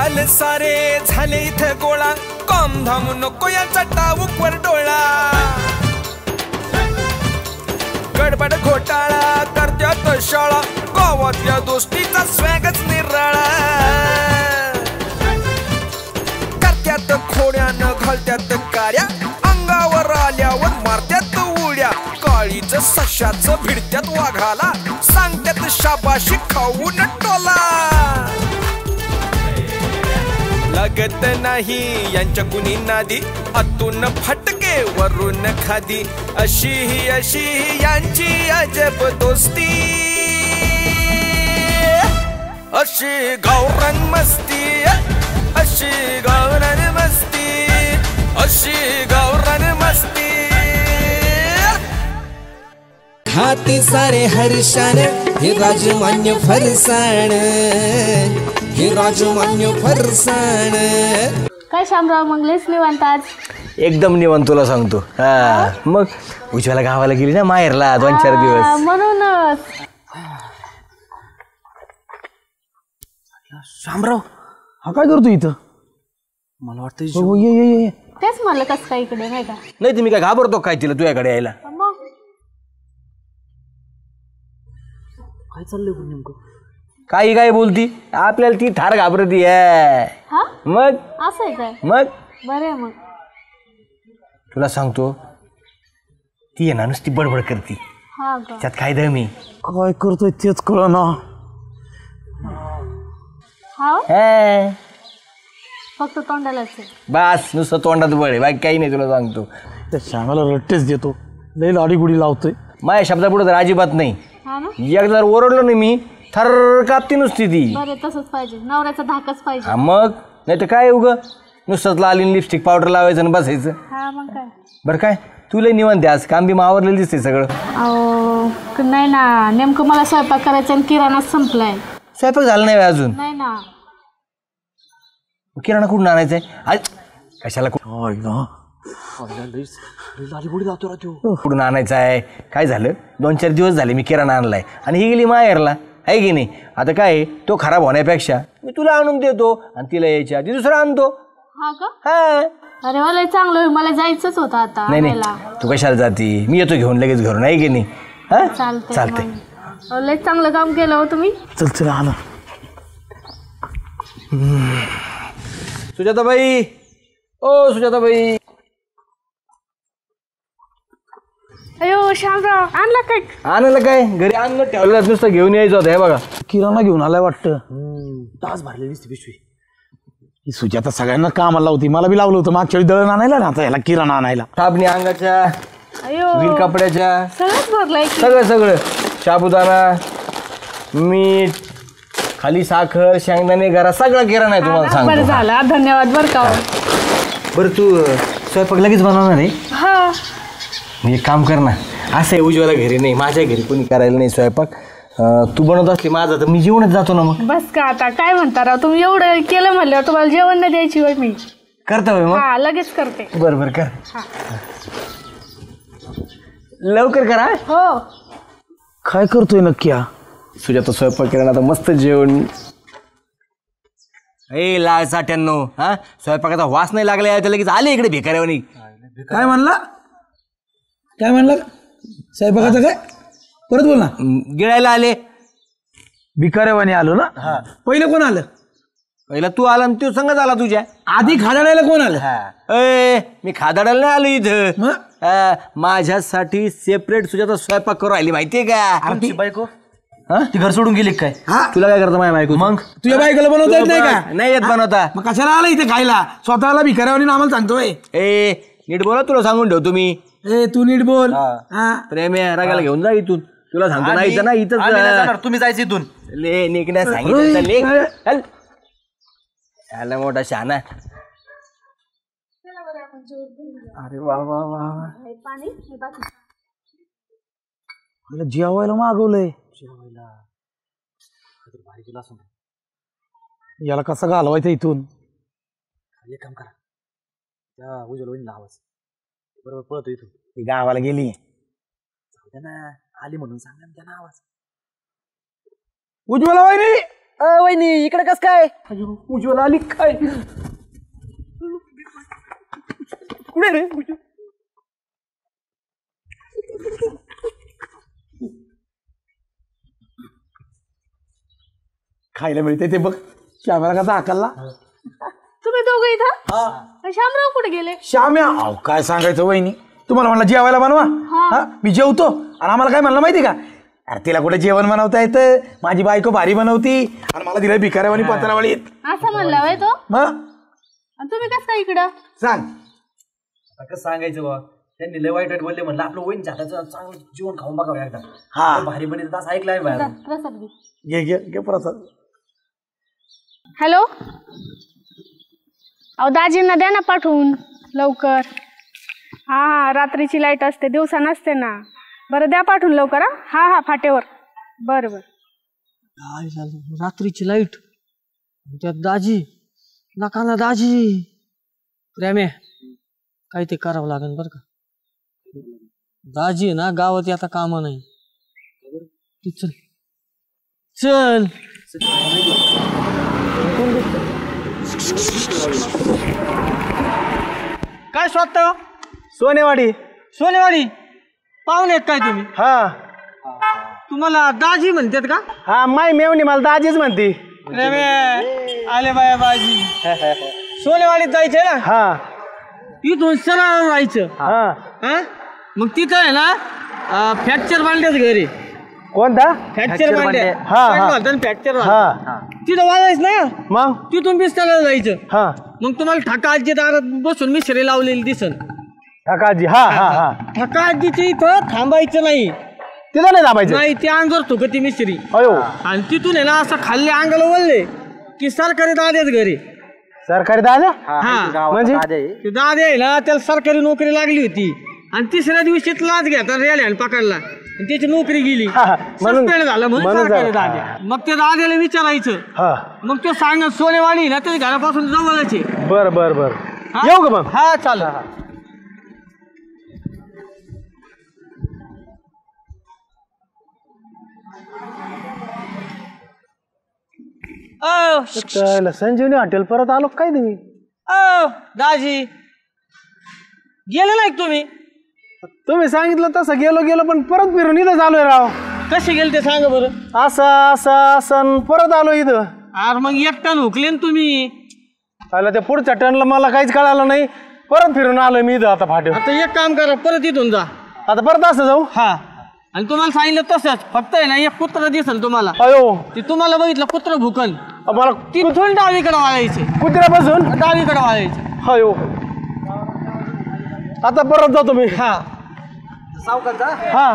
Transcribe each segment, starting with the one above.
आले सारे झाले इथे गोळा कॉम धाम नको याचा टाऊकवर डोळा गडबड घोटाळा करत्यात शाळा गावातल्या दोस्तीचा स्वॅगच निराळा करत्यात खोड्यानं घालत्यात कार्या अंगावर आल्यावर मारत्यात उड्या काळीच सशाचं भिडत्यात वाघाला सांगत्यात शाबाशी खाऊन टोला लागत नाही यांच्या कुणी नादी आतून फटके वरून खादी अशी ही यांची अजब दोस्ती अशी गावरान मस्ती अशी गावरान मस्ती अशी गावरान मस्ती हाती सारे हर्षान हे राजमान्य फरसाण हे राजमान्य फरसाण काय शामराव मग लेस निवांत आज एकदम निवांत तुला सांगतो हा मग उज्ज्वला गावाला गेली ना माहेरला 2-4 दिवस म्हणूनच शामराव हा काय करतो इथं मला वाटतं ये तेच म्हणलं कसं काय इकडे नाही का नाही तुम्ही काय घाबरतो काय तिला तुझ्याकडे यायला मग काय चाललंय नेमकं काही काय बोलती आपल्याला ती ठार घाबरती आहे हा मग असं आहे काय मग बरं मग तुला सांगतो ती आहे ना नुसती बडबड करती हा का त्यात काय दमी काय करतोय तेच कळ ना हा हे फक्त तोंडालाच आहे बस नुसतं तोंडात बळ आहे बाकी काही नाही तुला सांगतो त्या श्यामाला रट्टेच देतो लई लाडीगुडी लावतोय माझ्या शब्दापुढे तर अजिबात नाही हा ना एकदा जर ओरडलो नाही मी थर कापती नुसती ती बरं तसंच पाहिजे नवऱ्याचा धाकच पाहिजे हा मग नाही तर काय उगं नुसतंच लालीन लिपस्टिक पावडर लावायचं आणि बसायचं हा मग काय बरं काय तुला निवांत आज काम बी आवरलेलं दिसते सगळं अहो नाही ना नेमकं मला स्वयंपाक करायचा आणि किराणा संपलाय स्वयंपाक झाला नाही अजून नाही ना किराणा कुठून आणायचा आहे आज कशाला कुठून आणायचं आहे काय झालं 2-4 दिवस झाले मी किराणा आणलाय आणि ही गेली माहेरला आहे की नाही आता काय तो खराब होण्यापेक्षा मी तुला आणून देतो आणि तिला यायच्या आधी दुसरा आणतो हा का हा अरे मला चांगलं होईल मला जायचंच होतं आता नाही नाही तू कशाला जाती मी येतो घेऊन लगेच घरून आहे की नाही हा चालतंय लय चांगलं काम केलं हो तुम्ही चल आला सुजाताबाई ओ सुजाताबाई अयो शामराव आणला काय आणायला काय घरी आणलं ठेवलं नुसतं घेऊन यायचं होतं हे बघा किराणा घेऊन आलाय वाटतं तास भरले दिसते पिशवी ही सुजाता सगळ्यांना कामाला होती मला बी लावलं होतं मागच्या वेळी दळण आणायला ना आता याला किराणा आणायला साबणी अंगाच्या अयो वीर कपड्याच्या सगळंच भरलंय सगळं साबुदाणा मीठ खाली साखर शेंगदाणे घरा सगळा किराणा आहे तुम्हाला बरं सांगतो झालं धन्यवाद बरं का बरं तू स्वयंपाक लगेच बनवणार आहे हा मी एक काम कर ना असं आहे उज्ज्वला घरी नाही माझ्या घरी कोणी करायला नाही स्वयंपाक तू बनवत असली माझा तर मी जेवणच जातो ना मग बस का आता काय म्हणता राव तुम्ही एवढं केलं म्हणल्यावर तुम्हाला जेवण नाही द्यायची वेळ मी करता होय मग हा लगेच करते बरं कर हा लवकर करा हो काय करतोय नक्की हा सुजाता स्वयंपाक केला आता मस्त जेवण ए लाल 97 हा स्वयंपाकाचा वास नाही लागला याच्या लगेच आले इकडे भिकाऱ्यावानी काय म्हणला स्वयंपाकाचं काय परत बोल ना गिळायला आले भिकाऱ्यावानी आलो ना पहिलं कोण आलं पहिला तू आला आणि तू संगच आला तुझ्या आधी खाडायला कोण आलं ए मी खादाडायला नाही आलो इथं मग? माझ्यासाठी सेपरेट सुजाता स्वयंपाक करू राहिली माहितीये का बायको ती घर सोडून गेली काय तुला काय करतं माझ्या बायको मग तुझ्या बायकोला बनवता येत नाही का नाही येत बनवता मग कशाला आला इथे खायला स्वतःला भिकाऱ्यावानी आम्हाला सांगतोय ए नीट बोला तुला सांगून ठेव तुम्ही ए तू नीट बोल प्रेम रागाला घेऊन जा इथून तुला सांगतो ना इथं ना इथं तुम्ही जायचं इथून ले निघण्या सांगितलं आला मोठा शहाणा अरे वा वा वा मला जेवायला मागवलंय याला कसं घालवायचं इथून एक काम करा त्या उज्ज्वल वहिनीला आवाज बरोबर पळतो इथून ती गावाला गेली जाऊ द्या ना आली म्हणून सांगा ना त्यांना आवाज उज्ज्वला वहिनी वहिनी इकडे कस काय? उज्ज्वला आली काय? कुठे रे उज्ज्वल? खायला मिळते ते बघ. श्याम्याला कसा हाकलला. तुम्ही दोघं इथं? शामराव कुठे गेले? श्याम्या अहो काय सांगायचं वहिनी, तुम्हाला म्हणलं जेवायला बनवा. हा मी जेवतो आणि आम्हाला काय म्हणलं माहिती का, अरे तिला कुठे जेवण बनवता येतं, माझी बायको भारी बनवती आणि मला तिला भिकाऱ्यावानी पत्रावाळी येत. असं म्हणला वय तो? मग आणि तुम्ही कसं काय इकडं? सांग. कसं सांगायचं बा, त्यांनी लय वाईट बोलले, म्हणलं आपलं वहिनी हाताचं चांगलं जेवण खाऊन बघावं एकदा. हा भारी बनवत असं ऐकलंय बाहेर. प्रसाद घे. घे घे घे प्रसाद. हॅलो, अहो दाजींना द्या ना पाठवून लवकर. हा रात्रीची लाईट असते, दिवसा नसते ना. बरं द्या पाठवून लवकर. हा हा फाटेवर. बरं बरं. काय झालं रात्रीची लाईट त्यात दाजी नका ना दाजी. प्रेमे काय ते करावं लागेल बरं का. दाजी ना गावात आता कामं नाही. तू चल चल. काय स्वतः सोनेवाडी. सोनेवाडी पाहुणे आहेत काय तुम्ही? हा तुम्हाला दाजी म्हणतात का? हा माय मेवणी मला दाजीच म्हणते. प्रेमे आले बाया बाजी. सोनेवाडीत जायचंय ना. हा इथून सरळ जायचं. हा हा मग तिथं आहे ना फ्रॅक्चर बांधल्याच घरी. कोणता? फ्रॅक्चर बांधल्या. हा फ्रॅक्चर हा तिथं वाजायचं ना. मग तिथून बिस्ताला जायचं. हा मग तुम्हाला ठाका आजी दारात बसून मिसरी लावलेली दिसन. काकाजी. हा हा हा ठाका आजीच्या इथं थांबायचं नाही. तिथं नाही दाबायचं. नाही ते अंगावर थुकती मिसरी. अयो आणि तिथून आहे ना असं खाल्ले अंगाला वळले की सरकारी दाद्याच घरी. सरकारी दादा म्हणजे ते दादे आहे ना त्याला सरकारी नोकरी लागली होती आणि तिसऱ्या दिवशी लाच घेता रेड्याने पकडला आणि त्याची नोकरी गेली. सस्पेंड झालं म्हणून सरकारी दादे. मग ते दाद्याला विचारायचं. मग तो सांगत सोनेवाडी ना त्याच्या घरापासून जवळच आहे. बर बर बर येऊ का मग? हा चालेल. संजीवनी हॉटेल परत आलो काय तुम्ही? दाजी गेले नाही तुम्ही? तुम्ही सांगितलं तसं गेलो पण परत फिरून इथं आलोय राव. कसे गेले ते सांगा बरं. असं परत आलो इथं. अरे मग एक टन हुकले तुम्ही. आला त्या पुढच्या टनला मला काहीच कळालं नाही. परत फिरून आलोय मी इथं आता फाटे. आता एक काम करा परत इथून जा. आता परत असं जाऊ? हा आणि तुम्हाला सांगितलं तसंच फक्त आहे ना एक कुत्र दिसल तुम्हाला. अयो ते तुम्हाला बघितलं कुत्र भुकन मला तिथून डावीकडे वाळायचे. कुत्र्यापासून डावीकडे वाळायचे. अयो आता परत जातो मी. हा हा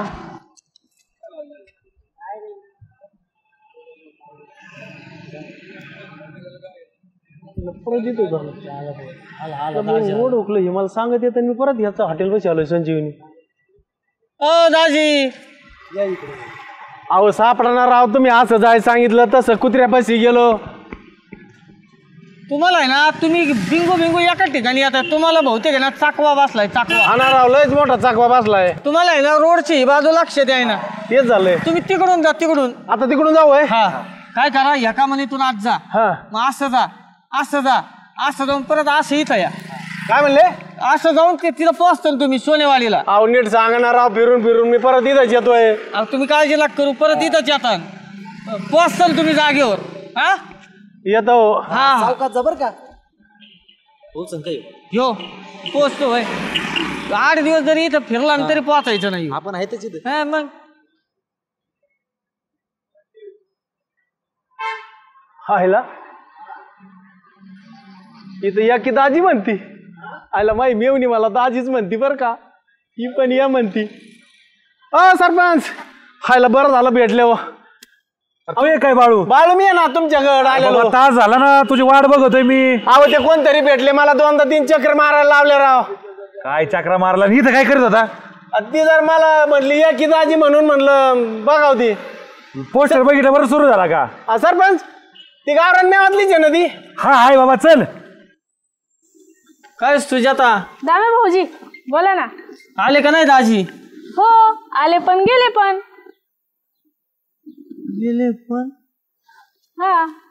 परत येतो ओळखलं हे मला सांगत येत मी परत याचा हॉटेल पाशी आलोय संजीवनी. दाजी अहो सापडणार राव तुम्ही. असं जाय सांगितलं तसं कुत्र्यापाशी गेलो. तुम्हाला आहे ना तुम्ही बिंगू एका ठिकाणी आता तुम्हाला बहुतेक आहे ना चाकवा बसलाय. चाकवा हा राव लयच मोठा चाकवा बसलाय. तुम्हाला आहे ना रोडची ही बाजू लक्ष द्याय ना. तेच झालंय. तुम्ही तिकडून जा. तिकडून आता तिकडून जाऊ. हा काय करा एका मनीतून आज जा. हा मग असं जा असं जा असं जाऊन परत असं इथं या. काय म्हणले? असं जाऊन ते तिला पोहोचतो तुम्ही सोनेवाडीला. अहो नीट सांगणार राव. फिरून मी परत इथंच येतोय. तुम्ही काळजी लाग करू परत इथंच येतात. पोहोचताल तुम्ही जागेवर. हा येतो. हा जबर का हो पोहोचतो होय. 8 दिवस जरी इथं फिरला तरी पोहोचायचं नाही. आपण आहे त्याची. हा मग हायला इथं या की दाजी म्हणती. आयला माई मेवणी मला दाजीच म्हणती बरं का. ही पण या म्हणती. सरपंच हायला बरं झालं भेटले. काय बाळू बाळू मी आहे ना तुमच्याकडे आलेलो. तास झाला ना तुझी वाट बघतोय मी. अहो ते कोणतरी भेटले मला 2-3 चक्र मारायला लावले राव. काय चक्रा मारला इथं काय करत होता? ती जर मला म्हणली या की दाजी म्हणून म्हणलं बघाव ती. पोस्टर बघितलं बरं सुरू झाला का? सरपंच ती गावरांनीवातलीच आहे ना ती. हा हाय बाबा चल. काय सुजाता दामे भाऊजी बोला ना. आले का नाही दाजी? हो आले पण गेले पण. गेले पण हा